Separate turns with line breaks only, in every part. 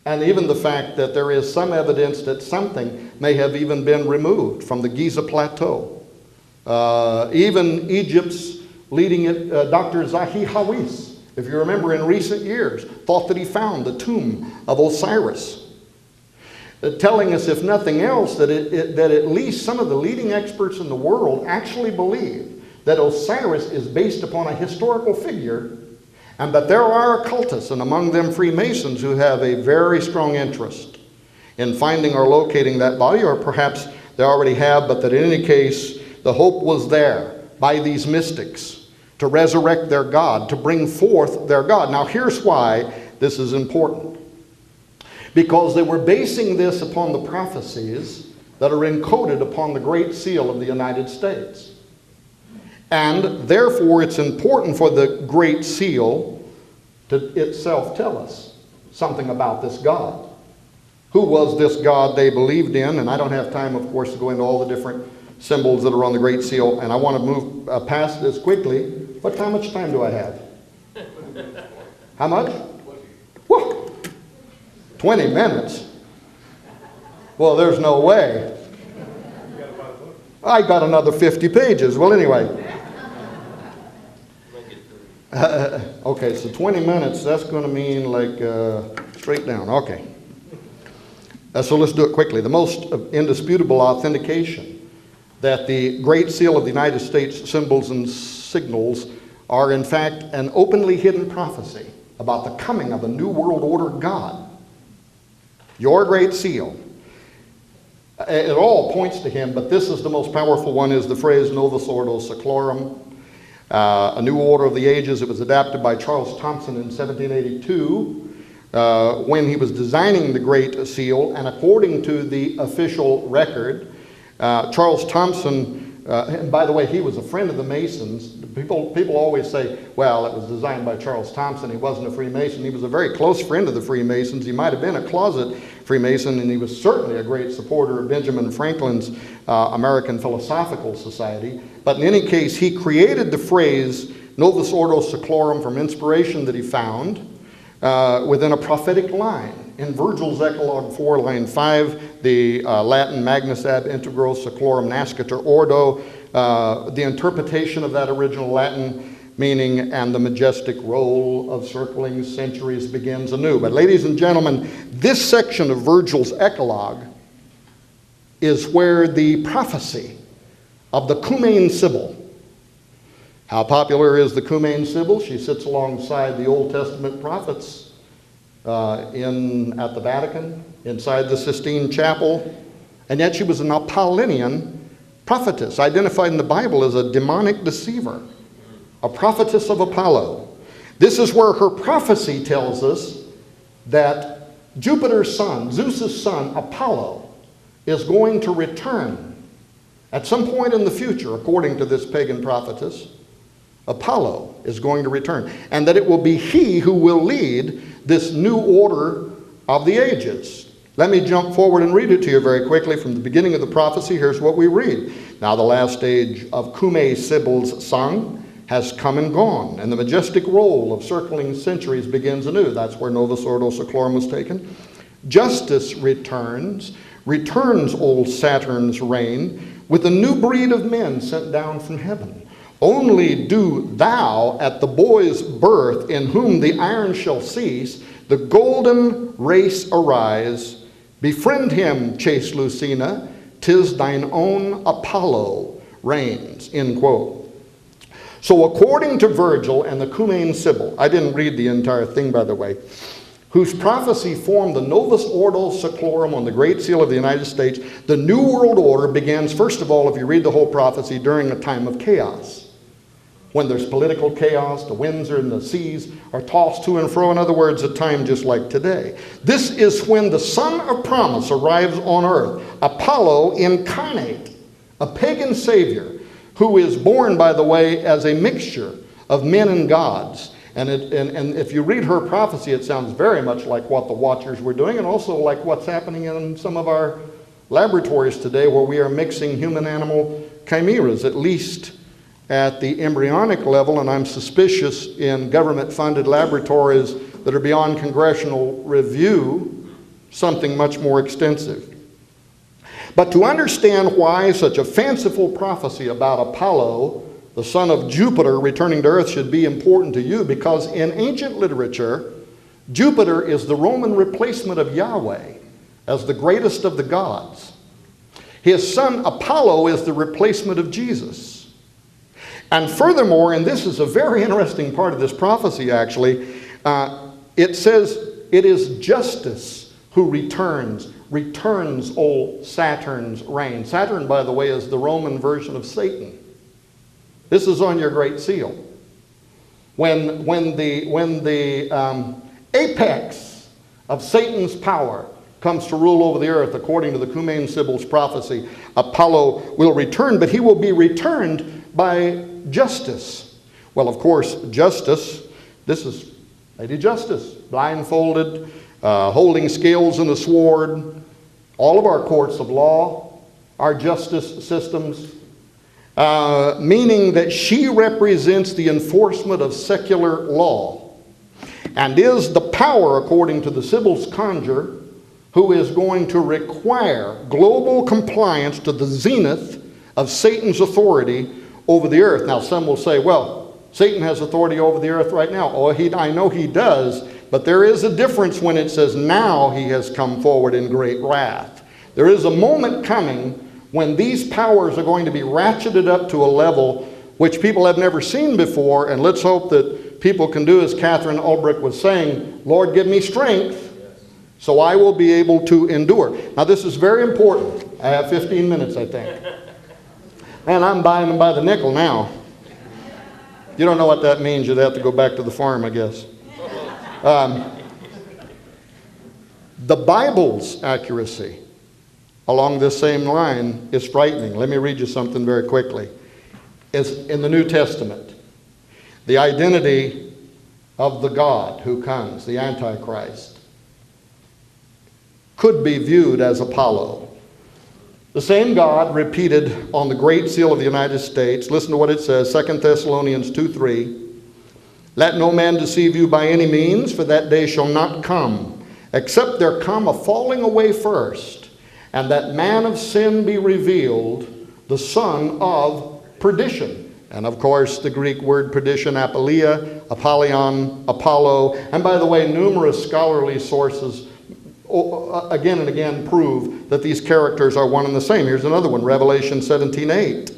and even the fact that there is some evidence that something may have even been removed from the Giza Plateau. Even Egypt's leading Dr. Zahi Hawass, if you remember in recent years, thought that he found the tomb of Osiris. Telling us, if nothing else, that at least some of the leading experts in the world actually believe that Osiris is based upon a historical figure, and that there are occultists, and among them Freemasons, who have a very strong interest in finding or locating that body, or perhaps they already have, but that in any case, the hope was there by these mystics to resurrect their God, to bring forth their God. Now here's why this is important. Because they were basing this upon the prophecies that are encoded upon the Great Seal of the United States. And therefore it's important for the Great Seal to itself tell us something about this God. Who was this God they believed in? And I don't have time, of course, to go into all the different symbols that are on the Great Seal, and I want to move past this quickly. How much time do I have? How much? Whoa. 20 minutes? Well, there's no way. I got another 50 pages. Well, anyway. Okay, so 20 minutes, that's going to mean like straight down. Okay. So let's do it quickly. The most indisputable authentication that the Great Seal of the United States symbols and signals are in fact an openly hidden prophecy about the coming of a new world order God. Your Great Seal. It all points to him, but this is the most powerful one, is the phrase Novus Ordo Seclorum, a new order of the ages. It was adapted by Charles Thomson in 1782 when he was designing the Great Seal, and according to the official record, Charles Thomson, and by the way, he was a friend of the Masons. People always say, well, it was designed by Charles Thomson. He wasn't a Freemason. He was a very close friend of the Freemasons. He might have been a closet Freemason, and he was certainly a great supporter of Benjamin Franklin's American Philosophical Society. But in any case, he created the phrase Novus Ordo Seclorum from inspiration that he found within a prophetic line. In Virgil's Eclogue 4, line 5, the Latin Magnus ab integro seclorum nascitur ordo, the interpretation of that original Latin meaning, and the majestic roll of circling centuries begins anew. But ladies and gentlemen, this section of Virgil's Eclogue is where the prophecy of the Cumane Sibyl. How popular is the Cumane Sibyl? She sits alongside the Old Testament prophets at the Vatican, inside the Sistine Chapel, and yet she was an Apollonian prophetess, identified in the Bible as a demonic deceiver, a prophetess of Apollo. This is where her prophecy tells us that Jupiter's son, Zeus's son, Apollo, is going to return at some point in the future, according to this pagan prophetess. Apollo is going to return, and that it will be he who will lead this new order of the ages. Let me jump forward and read it to you very quickly from the beginning of the prophecy. Here's what we read. Now the last age of Cumae Sibyl's song has come and gone, and the majestic roll of circling centuries begins anew. That's where Novus Ordo Seclorum was taken. Justice returns old Saturn's reign, with a new breed of men sent down from heaven. Only do thou at the boy's birth, in whom the iron shall cease, the golden race arise. Befriend him, chaste Lucina, 'tis thine own Apollo reigns, end quote. So according to Virgil and the Cumane Sibyl, I didn't read the entire thing, by the way, whose prophecy formed the Novus Ordo Seclorum on the Great Seal of the United States, the New World Order begins, first of all, if you read the whole prophecy, during a time of chaos. When there's political chaos, the winds and the seas are tossed to and fro. In other words, a time just like today. This is when the Son of Promise arrives on earth, Apollo incarnate, a pagan savior who is born, by the way, as a mixture of men and gods. And if you read her prophecy, it sounds very much like what the Watchers were doing, and also like what's happening in some of our laboratories today, where we are mixing human-animal chimeras, at least at the embryonic level, and I'm suspicious in government-funded laboratories that are beyond congressional review, something much more extensive. But to understand why such a fanciful prophecy about Apollo, the son of Jupiter, returning to earth should be important to you, because in ancient literature, Jupiter is the Roman replacement of Yahweh as the greatest of the gods. His son Apollo is the replacement of Jesus. And furthermore, and this is a very interesting part of this prophecy actually, it says it is justice who returns old Saturn's reign. Saturn, by the way, is the Roman version of Satan. This is on your Great Seal. When the apex of Satan's power comes to rule over the earth, according to the Cumane Sibyl's prophecy, Apollo will return, but he will be returned by justice. Well, of course, justice, this is Lady Justice, blindfolded, holding scales and a sword. All of our courts of law, our justice systems, meaning that she represents the enforcement of secular law and is the power, according to the Sibyl's conjure, who is going to require global compliance to the zenith of Satan's authority over the earth. Now, some will say, well, Satan has authority over the earth right now. Oh, I know he does, but there is a difference when it says now he has come forward in great wrath. There is a moment coming when these powers are going to be ratcheted up to a level which people have never seen before, and let's hope that people can do as Catherine Ulbrich was saying, Lord, give me strength so I will be able to endure. Now, this is very important. I have 15 minutes, I think. And I'm buying them by the nickel now. You don't know what that means. You'd have to go back to the farm, I guess. The Bible's accuracy along this same line is frightening. Let me read you something very quickly. Is in the New Testament, the identity of the God who comes, the Antichrist, could be viewed as Apollo. The same God repeated on the Great Seal of the United States. Listen to what it says, 2 Thessalonians 2:3. Let no man deceive you by any means, for that day shall not come, except there come a falling away first, and that man of sin be revealed, the son of perdition. And of course, the Greek word perdition, apoleia, Apollyon, Apollo. And by the way, numerous scholarly sources again and again prove that these characters are one and the same. Here's another one, Revelation 17:8.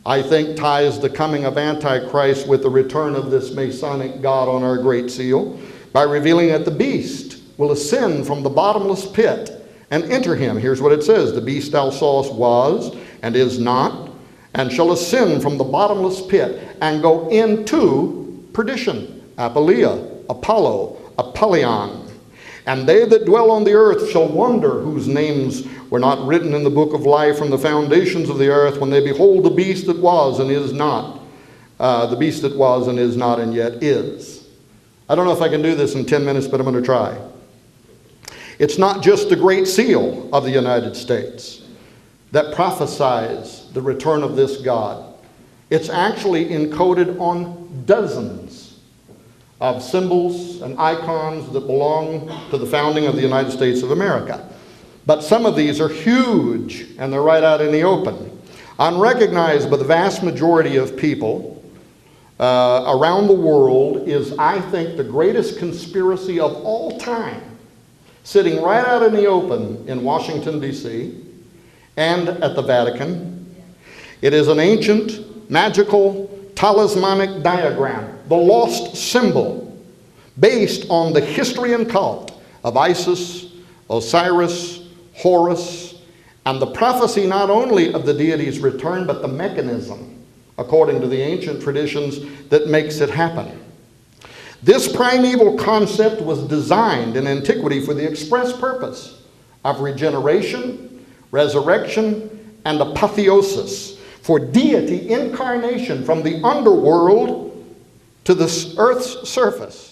I think ties the coming of Antichrist with the return of this Masonic God on our Great Seal by revealing that the beast will ascend from the bottomless pit and enter him. Here's what it says, the beast thou sawest was and is not, and shall ascend from the bottomless pit and go into perdition. Apoleia, Apollo, Apollyon. And they that dwell on the earth shall wonder, whose names were not written in the book of life from the foundations of the earth, when they behold the beast that was and is not, the beast that was and is not and yet is. I don't know if I can do this in 10 minutes, but I'm going to try. It's not just the Great Seal of the United States that prophesies the return of this God. It's actually encoded on dozens of symbols and icons that belong to the founding of the United States of America. But some of these are huge, and they're right out in the open. Unrecognized by the vast majority of people around the world is, I think, the greatest conspiracy of all time, sitting right out in the open in Washington, D.C., and at the Vatican. It is an ancient, magical, talismanic diagram, the lost symbol, based on the history and cult of Isis, Osiris, Horus, and the prophecy not only of the deity's return, but the mechanism, according to the ancient traditions, that makes it happen. This primeval concept was designed in antiquity for the express purpose of regeneration, resurrection, and apotheosis, for deity incarnation from the underworld to the earth's surface.